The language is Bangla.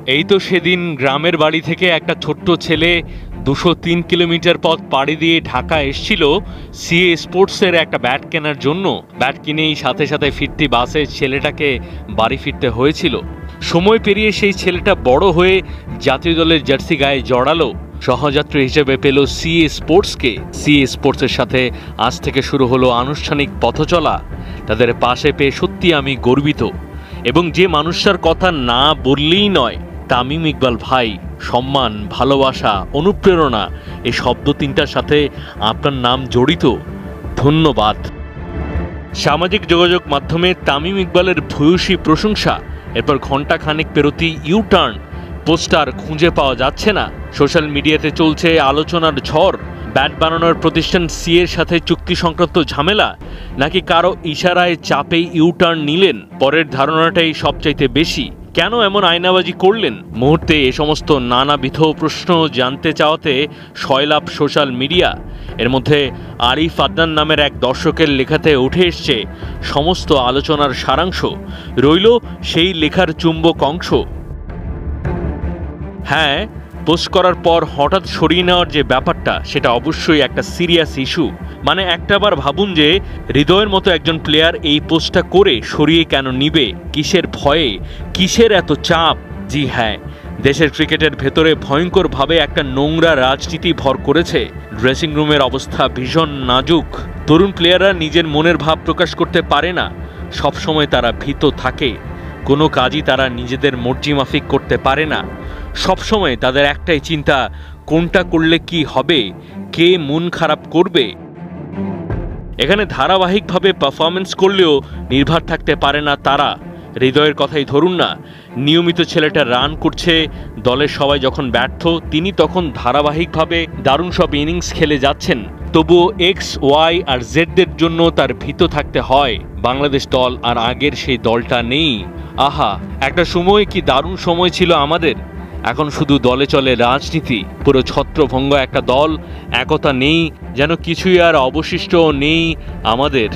এই তো সেদিন গ্রামের বাড়ি থেকে একটা ছোট্ট ছেলে 203 কিলোমিটার পথ পাড়ি দিয়ে ঢাকা এসেছিল সিএ স্পোর্টসের একটা ব্যাট কেনার জন্য। ব্যাট কিনেই সাথে সাথে ফিরতি বাসে ছেলেটাকে বাড়ি ফিরতে হয়েছিল। সময় পেরিয়ে সেই ছেলেটা বড় হয়ে জাতীয় দলের জার্সি গায়ে জড়ালো, সহযাত্রী হিসেবে পেল সিএ স্পোর্টসকে। সিএ স্পোর্টসের সাথে আজ থেকে শুরু হলো আনুষ্ঠানিক পথচলা। তাদের পাশে পেয়ে সত্যি আমি গর্বিত। এবং যে মানুষটার কথা না বললেই নয়, তামিম ইকবাল ভাই, সম্মান, ভালোবাসা, অনুপ্রেরণা এই শব্দ তিনটার সাথে আপনার নাম জড়িত। ধন্যবাদ। সামাজিক যোগাযোগ মাধ্যমে তামিম ইকবালের ভূয়সী প্রশংসা। এরপর ঘন্টা খানেক পেরোতি ইউটার্ন, পোস্টার খুঁজে পাওয়া যাচ্ছে না। সোশ্যাল মিডিয়াতে চলছে আলোচনার ঝড়। ব্যাট বানানোর প্রতিষ্ঠান সিএর সাথে চুক্তি সংক্রান্ত ঝামেলা, নাকি কারো ইশারায় চাপেই ইউটার্ন নিলেন? পরের ধারণাটাই সবচাইতে বেশি। কেন এমন আয়নাবাজি করলেন? মুহূর্তে এ সমস্ত নানাবিধ প্রশ্ন জানতে চাওয়াতে সয়লাভ সোশ্যাল মিডিয়া। এর মধ্যে আরিফ আদনান নামের এক দর্শকের লেখাতে উঠে এসছে সমস্ত আলোচনার সারাংশ। রইল সেই লেখার চুম্বক অংশ। হ্যাঁ, পোস্ট করার পর হঠাৎ সরিয়ে নেওয়ার যে ব্যাপারটা, সেটা অবশ্যই একটা সিরিয়াস ইস্যু। মানে একটাবার ভাবুন যে হৃদয়ের মতো একজন প্লেয়ার এই পোস্টটা করে সরিয়ে কেন নিবে? কিসের ভয়ে, কিসের এত চাপ? জি হ্যাঁ, দেশের ক্রিকেটের ভেতরে ভয়ঙ্করভাবে একটা নোংরা রাজনীতি ভর করেছে। ড্রেসিং রুমের অবস্থা ভীষণ নাজুক। তরুণ প্লেয়াররা নিজের মনের ভাব প্রকাশ করতে পারে না। সবসময় তারা ভীত থাকে। কোনো কাজই তারা নিজেদের মর্জি মাফিক করতে পারে না। সবসময় তাদের একটাই চিন্তা, কোনটা করলে কি হবে, কে মন খারাপ করবে। এখানে ধারাবাহিকভাবে পারফরমেন্স করলেও নির্ভর থাকতে পারে না তারা। হৃদয়ের কথাই ধরুন না, নিয়মিত ছেলেটা রান করছে, দলের সবাই যখন ব্যর্থ, তিনি তখন ধারাবাহিকভাবে দারুণ সব ইনিংস খেলে যাচ্ছেন। তবুও এক্স, ওয়াই আর জেডদের জন্য তার ভীত থাকতে হয়। বাংলাদেশ দল আর আগের সেই দলটা নেই। আহা, একটা সময় কি দারুণ সময় ছিল আমাদের। এখন শুধু দলে চলে রাজনীতি। পুরো ছত্রভঙ্গ একটা দল, একতা নেই, যেন কিছুই আর অবশিষ্ট নেই আমাদের।